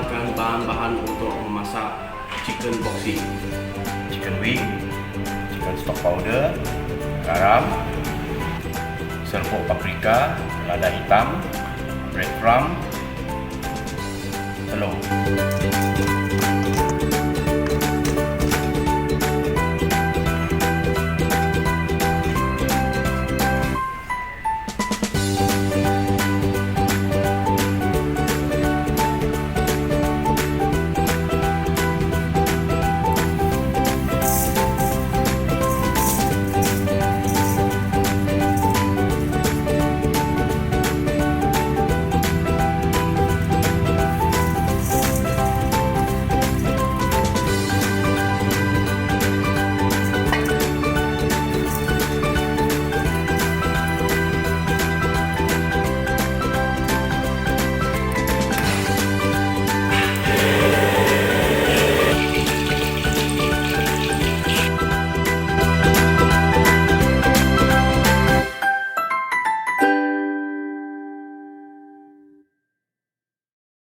perkenalkan bahan-bahan untuk memasak chicken boxy. Chicken wing, chicken stock powder, garam, serbuk paprika, lada hitam, breadcrumb, telur.